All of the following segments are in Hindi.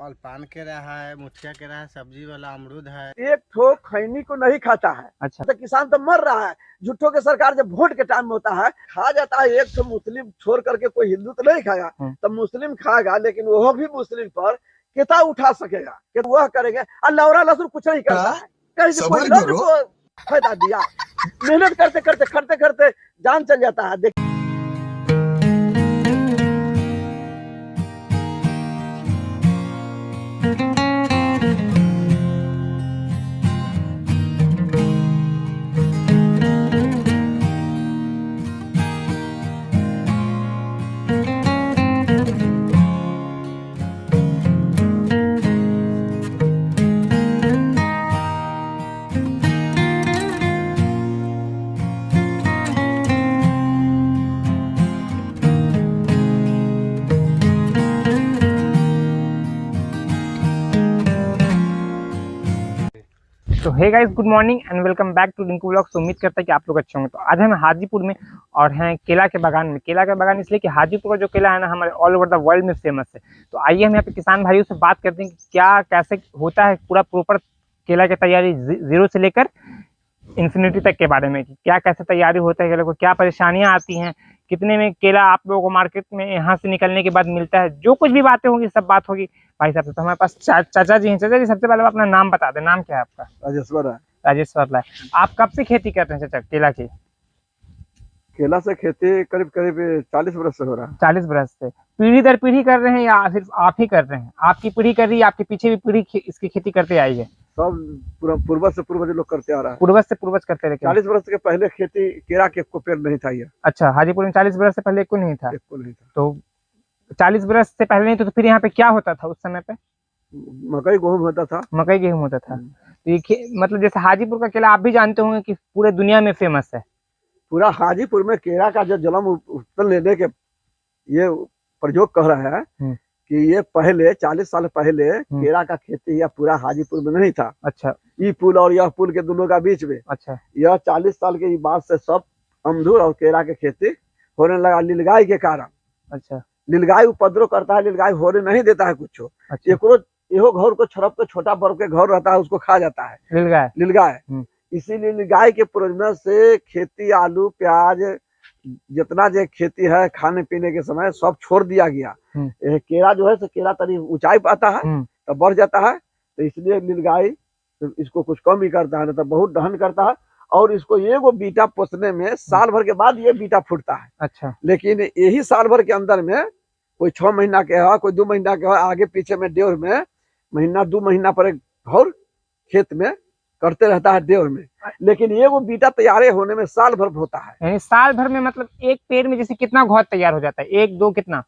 और पान के रहा है, मुठिया के रहा है, सब्जी वाला अमरूद है। एक ठो खैनी को नहीं खाता है। अच्छा। तो किसान तो मर रहा है। झूठों के सरकार जब वोट के टाइम में होता है खा जाता है, एक ठो मुस्लिम छोड़ करके कोई हिंदू तो नहीं खाएगा। तो मुस्लिम खाएगा, लेकिन वो भी मुस्लिम पर कितना उठा सकेगा कि वह करेंगे। और लौरा लहसुन कुछ नहीं करता है, कहीं से कोई रंग को फायदा दिया। मेहनत करते करते करते करते जान चल जाता है। तो hey guys, good morning and welcome back to Rinku vlogs. उम्मीद करता है कि आप लोग अच्छे होंगे। तो आज हम हाजीपुर में और हैं केला के बागान में। केला के बागान इसलिए कि हाजीपुर का जो केला है ना, हमारे ऑल ओवर द वर्ल्ड में फेमस है। तो आइए हम यहाँ पे किसान भाइयों से बात करते हैं कि क्या कैसे होता है पूरा प्रॉपर केला की तैयारी जीरो से लेकर इन्फिनिटी तक के बारे में, कि क्या कैसे तैयारी होता है केला को, क्या परेशानियाँ आती हैं, कितने में केला आप लोगों को मार्केट में यहाँ से निकलने के बाद मिलता है। जो कुछ भी बातें होंगी सब बात होगी भाई साहब से। तो हमारे पास चाचा जी हैं। चाचा जी, सबसे पहले अपना नाम बता दें। नाम क्या है आपका? राजेश्वर है। राजेश्वर राय। आप कब से खेती कर रहे हैं चाचा केला की? केला से खेती करीब करीब 40 वर्ष से हो रहा है। 40 वर्ष से। पीढ़ी दर पीढ़ी कर रहे हैं या सिर्फ आप ही कर रहे हैं? आपकी पीढ़ी कर रही है, आपके पीछे भी पीढ़ी इसकी खेती करते आई है? सब पूर्वज से पूर्वज लोग करते आ रहा है। पूर्वज से पूर्वज करते रहे। 40 वर्ष के पहले खेती केला के को पेड़ नहीं था ये। अच्छा, हाजीपुर में 40 वर्ष से पहले कोई नहीं था? एक को नहीं था। तो 40 वर्ष से पहले नहीं तो फिर यहाँ पे क्या होता था उस समय पे? मकई गेहूं होता था। मकई गेहूं होता था। तो ये मतलब जैसे हाजीपुर का केला आप भी जानते होंगे कि पूरे दुनिया में फेमस है। पूरा हाजीपुर में केला का जो जन्म उत्पन्न लेने के ये प्रयोग कह रहा है कि ये पहले 40 साल पहले केला का खेती यह पूरा हाजीपुर में नहीं था। अच्छा। ये पुल और यह पुल के दोनों का बीच में। अच्छा। यह 40 साल के बाद से सब अमरूद और केला की खेती होने लगा नीलगाय के कारण। अच्छा। नीलगाय उपद्रव करता है, नीलगाय होने नहीं देता है कुछ। अच्छा। एहो घर को छड़प के छोटा बर्फ के घर रहता है उसको खा जाता है नीलगाय। इसीलिए नीलगाय के प्रजनन से खेती आलू प्याज जितना जो खेती है खाने पीने के समय सब छोड़ दिया गया। केला जो है तो केला तरी ऊंचाई पाता है तो बढ़ जाता है, तो इसलिए नीलगाय तो इसको कुछ कम ही करता है, तो बहुत दहन करता है। और इसको एगो बीटा पोसने में साल भर के बाद ये बीटा फूटता है। अच्छा। लेकिन यही साल भर के अंदर में कोई 6 महीना के है, कोई 2 महीना के है, आगे पीछे में डेढ़ में महीना 2 महीना पर एक घर खेत में करते रहता है डेढ़ में। लेकिन ये वो बीटा तैयार होने में साल भर होता है। यानी साल भर में मतलब एक पेड़ में जैसे कितना घौद तैयार हो जाता है? 1 2 कितना?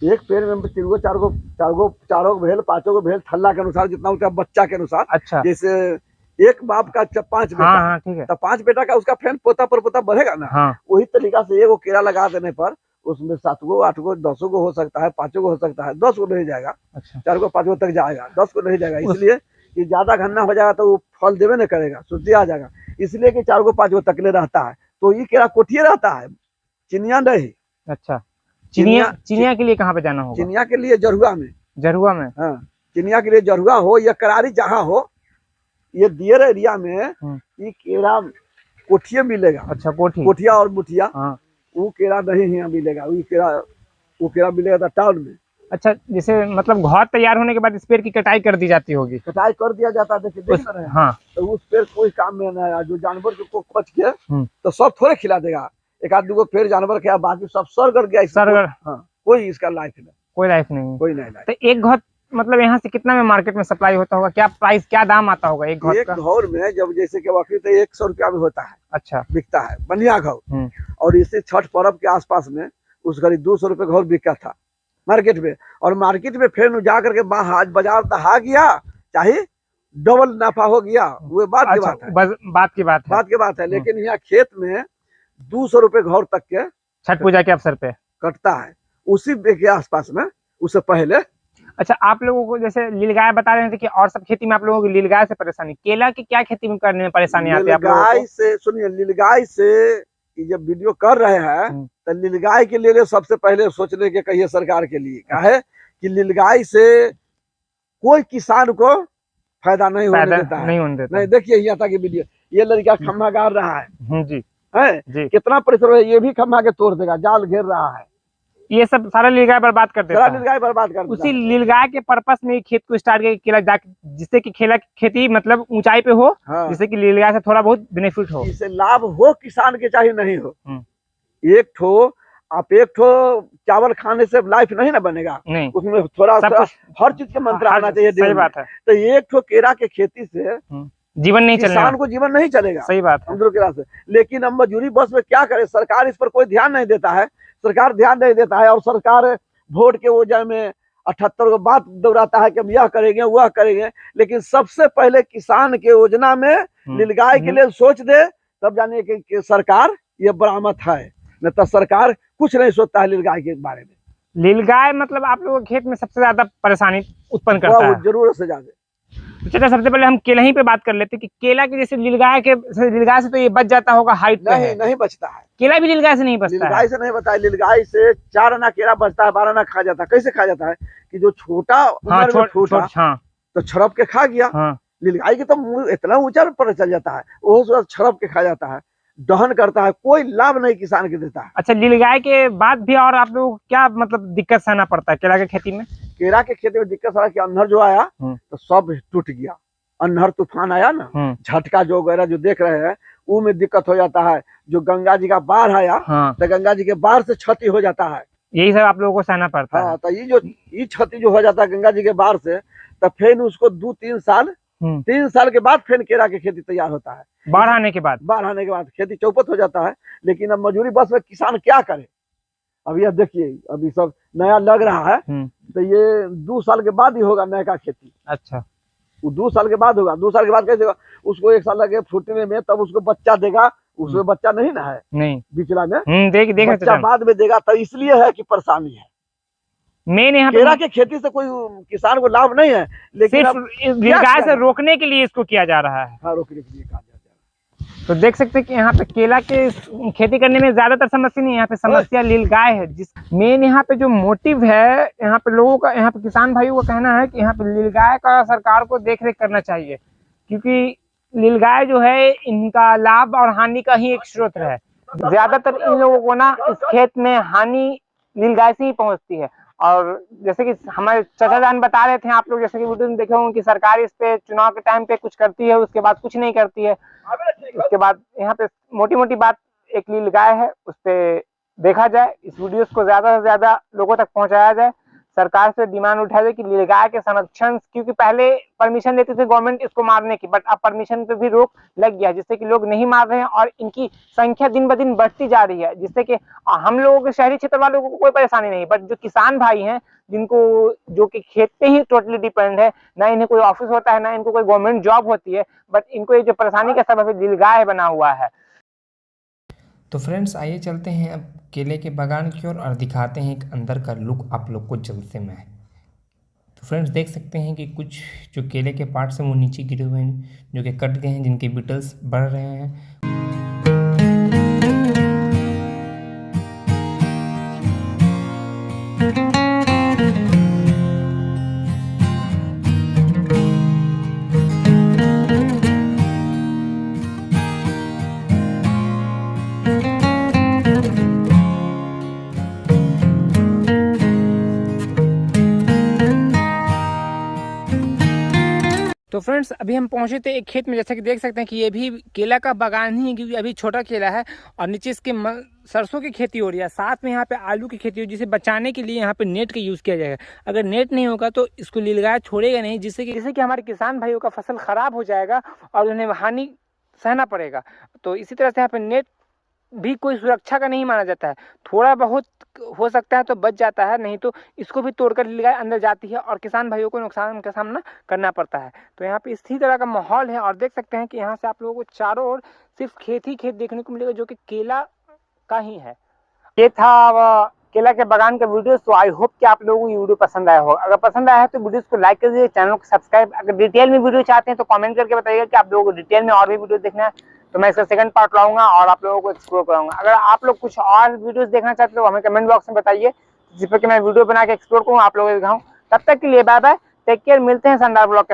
एक पेड़ में 3 गो 4 गो 4 गो भेल 5 गो भेल थल्ला के अनुसार जितना उसका बच्चा के अनुसार। अच्छा। जैसे एक बाप का 5 बेटा। हाँ, ठीक है। तो 5 बेटा का उसका फैन पोता पर पोता बढ़ेगा ना। हाँ। वही तरीका से एगो केला लगा देने पर उसमें 7 गो 8 गो 10 गो हो सकता है, 5 गो हो सकता है, 10 गो नहीं जाएगा। अच्छा। 4 गो 5 गो तक जाएगा, 10 गो नहीं जाएगा। इसलिए कि ज्यादा घन्ना हो जाएगा तो वो फल देवे नहीं करेगा, शुद्धि आ जाएगा। इसलिए कि 4 गो 5 गो तकले रहता है। तो ये केला कोठिए रहता है, चिनिया नहीं। अच्छा। चिनिया के लिए कहाँ पे जाना होगा? चिनिया के लिए जरुआ में। जरुआ में? हाँ, चिनिया के लिए जरुआ हो या करारी जहाँ हो, ये दियर एरिया में ये केला कोठिए मिलेगा। अच्छा, कोठिया और मुठिया। हाँ। वो केला नहीं यहाँ मिलेगा, वो केला मिलेगा था टाउन में। अच्छा, जैसे मतलब घौद तैयार होने के बाद इस पेड़ की कटाई कर दी जाती होगी? कटाई कर दिया जाता है, देख रहे हैं। हाँ। तो उस पेड़ कोई काम में नहीं आया। जो जानवर को कच के तो सब थोड़े खिला देगा। एक आध 2 गो पेड़ जानवर के, बाकी सब सर गया। हाँ, कोई इसका लाइफ नहीं, कोई लाइफ नहीं। तो एक घौद मतलब यहाँ से कितना में मार्केट में सप्लाई होता होगा? क्या प्राइस, क्या दाम आता होगा एक घौद का? एक घौर में जब जैसे कि वक्त 100 रुपया में होता है। अच्छा। बिकता है बढ़िया घौर। और इसी छठ पर्व के आसपास में उस घड़ी 200 रुपये घौर बिका था मार्केट में। और मार्केट में फिर जा करके बाजार दहा गया, चाहे डबल नाफा हो गया, वो बात की बात है। लेकिन यहाँ खेत में 200 रुपये घौर तक के छठ पूजा के अवसर पे कटता है, उसी के आसपास में, उससे पहले। अच्छा, आप लोगों को जैसे नीलगाय बता रहे थे कि और सब खेती में आप लोगों की नीलगाय से परेशानी, केला की क्या खेती में करने में परेशानी आती है आप लोगों को? से सुनिए, नीलगाय से जब वीडियो कर रहे हैं तो नीलगाय के लिए सबसे पहले सोचने के कहिए सरकार के लिए क्या है कि नीलगाय से कोई किसान को फायदा नहीं होने फायदा देता है। नहीं होने देता। नहीं, देखिए यहाँ तक वीडियो, ये लड़का खम्भा गाड़ रहा है जी जी। कितना परिश्रम है, ये भी खम्भा के तोड़ देगा, जाल घेर रहा है, ये सब सारा नीलगाय बर्बाद कर देता सारा है। नीलगाय बर्बाद कर देता उसी है। नीलगाय के पर्पस में खेत को स्टार्ट किया केला जाके, जिससे कि केला की खेती मतलब ऊंचाई पे हो, हाँ। जिससे कि नीलगाय से थोड़ा बहुत बेनिफिट हो, इससे लाभ हो किसान के, चाहे नहीं हो। एक ठो चावल खाने से लाइफ नहीं ना बनेगा, नहीं उसमें थोड़ा सब सा कुछ हर चीज का मंत्र आना चाहिए। सही बात है। तो एक ठो केरा के खेती से जीवन नहीं चलेगा, किसान को जीवन नहीं चलेगा। सही बात है। अंदर केरा से, लेकिन अब मजूरी बस में क्या करे, सरकार इस पर कोई ध्यान नहीं देता है। सरकार ध्यान नहीं देता है, और सरकार वोट के वजह में 78 को बात दोहराता है कि हम यह करेंगे वह करेंगे, लेकिन सबसे पहले किसान के योजना में नीलगाय के लिए सोच दे, तब जानिए कि सरकार ये बरामद है। न तो सरकार कुछ नहीं सोचता है नीलगाय के बारे में। नीलगाय मतलब आप लोगों के खेत में सबसे ज्यादा परेशानी उत्पन्न करता है, जरूरत से ज्यादा। तो चलिए सबसे पहले हम केला ही पे बात कर लेते हैं कि केला के जैसे नीलगाय से तो ये बच जाता होगा, हाइट पे है। नहीं बचता है, केला भी नीलगाय से नहीं बचता है। नीलगाय से नहीं बचता है। नीलगाय से 4 आना केला बचता है, 12 आना खा जाता है। कैसे खा जाता है कि जो छोटा उम्र में फूटा तो छड़प के खा गया। नीलगाय की तो मुंह इतना ऊंचा पर चल जाता है, वो छड़प के खा जाता है, दहन करता है, कोई लाभ नहीं किसान के देता है। अच्छा, नीलगाय के बाद भी और आप लोग क्या मतलब दिक्कत सहना पड़ता है केला की खेती में? केला के खेती में दिक्कत सारा कि अंधर जो आया तो सब टूट गया। अंधर तूफान आया ना, झटका जो वगैरह जो देख रहे हैं, वो में दिक्कत हो जाता है। जो गंगा जी का बाढ़ आया तो गंगा जी के बाढ़ से क्षति हो जाता है, यही सब आप लोगों को सहना पड़ता है। तो ये क्षति जो हो जाता है गंगा जी के बाढ़ से, तो फिर उसको 3 साल के बाद फिर केला की खेती तैयार होता है। बाढ़ आने के बाद खेती चौपट हो जाता है। लेकिन अब मजूरी बस में किसान क्या करे। अब यह देखिए, अभी सब नया लग रहा है, तो ये 2 साल के बाद ही होगा नया का खेती। अच्छा, वो 2 साल के बाद होगा। 2 साल के बाद कैसे होगा, उसको 1 साल लगे फूटने में, तब उसको बच्चा देगा। उसमें बच्चा नहीं ना है, नहीं बिचला में देख बच्चा बाद में देगा। तो इसलिए है कि परेशानी है। मेन यहाँ केला के खेती से कोई किसान को लाभ नहीं है, लेकिन नीलगाय से रोकने के लिए इसको किया जा रहा है। रोकने के लिए कहा जा रहा है। तो देख सकते हैं कि यहाँ पे केला के खेती करने में ज्यादातर समस्या नहीं है, यहाँ पे समस्या नीलगाय है। जिस मेन यहाँ पे जो मोटिव है, यहाँ पे लोगों का, यहाँ पे किसान भाइयों का कहना है कि यहाँ पे नीलगाय का सरकार को देखरेख करना चाहिए, क्योंकि नीलगाय जो है इनका लाभ और हानि का ही एक स्रोत है। ज्यादातर इन लोगों को ना इस खेत में हानि नीलगाय से ही पहुंचती है। और जैसे कि हमारे चाचा जान बता रहे थे, आप लोग जैसे कि वीडियो में देखे होंगे कि सरकार इस पे चुनाव के टाइम पे कुछ करती है, उसके बाद कुछ नहीं करती है। उसके बाद यहाँ पे मोटी मोटी बात एक नीलगाय है, उस पे देखा जाए, इस वीडियो को ज्यादा से ज्यादा लोगों तक पहुंचाया जाए। सरकार से डिमांड उठाया जाए कि नीलगाय के संरक्षण, क्योंकि पहले परमिशन देती थी गवर्नमेंट इसको मारने की, बट अब परमिशन पे भी रोक लग गया, जिससे कि लोग नहीं मार रहे हैं और इनकी संख्या दिन ब दिन बढ़ती जा रही है, जिससे कि हम लोगों के शहरी क्षेत्र वालों को कोई परेशानी नहीं, बट जो किसान भाई हैं जिनको, जो कि खेत पे ही टोटली डिपेंड है, ना इन्हें कोई ऑफिस होता है, ना इनको कोई गवर्नमेंट जॉब होती है, बट इनको ये जो परेशानी का सबब नीलगाय बना हुआ है। तो फ्रेंड्स, आइए चलते हैं अब केले के बागान की ओर और दिखाते हैं एक अंदर का लुक आप लोग को जल्द से मैं। तो फ्रेंड्स, देख सकते हैं कि कुछ जो केले के पार्ट्स हैं वो नीचे गिरे हुए हैं, जो कि कट गए हैं, जिनके बीटल्स बढ़ रहे हैं। तो फ्रेंड्स, अभी हम पहुंचे थे एक खेत में, जैसा कि देख सकते हैं कि ये भी केला का बागान ही है, क्योंकि अभी छोटा केला है और नीचे इसके सरसों की खेती हो रही है, साथ में यहाँ पे आलू की खेती हो, जिसे बचाने के लिए यहाँ पे नेट का यूज़ किया जाएगा। अगर नेट नहीं होगा तो इसको नीलगाय छोड़ेगा नहीं, जिससे कि हमारे किसान भाइयों का फसल खराब हो जाएगा और उन्हें हानि सहना पड़ेगा। तो इसी तरह से यहाँ पे नेट भी कोई सुरक्षा का नहीं माना जाता है, थोड़ा बहुत हो सकता है तो बच जाता है, नहीं तो इसको भी तोड़कर नीलगाय अंदर जाती है और किसान भाइयों को नुकसान का सामना करना पड़ता है। तो यहाँ पे इसी तरह का माहौल है और देख सकते हैं कि यहाँ से आप लोगों को चारों ओर सिर्फ खेत ही खेत देखने को मिलेगा, जो कि केला का ही है। ये था केला के बागान का वीडियो। तो आई होप कि आप लोगों को ये वीडियो पसंद आया होगा। अगर पसंद आया है तो वीडियो को लाइक कर दीजिए, चैनल को सब्सक्राइब। अगर डिटेल में वीडियो चाहते हैं तो कमेंट करके बताइएगा कि आप लोगों को डिटेल में और भी वीडियो देखना है, तो मैं इसका सेकंड पार्ट लाऊंगा और आप लोगों को एक्सप्लोर कराऊंगा। अगर आप लोग कुछ और वीडियोस देखना चाहते हो तो हमें कमेंट बॉक्स में बताइए, जिस पर कि मैं वीडियो बना के एक्सप्लोर करूँ, आप लोगों को दिखाऊँ। तब तक के लिए बाय बाय, टेक केयर, मिलते हैं शानदार ब्लॉग के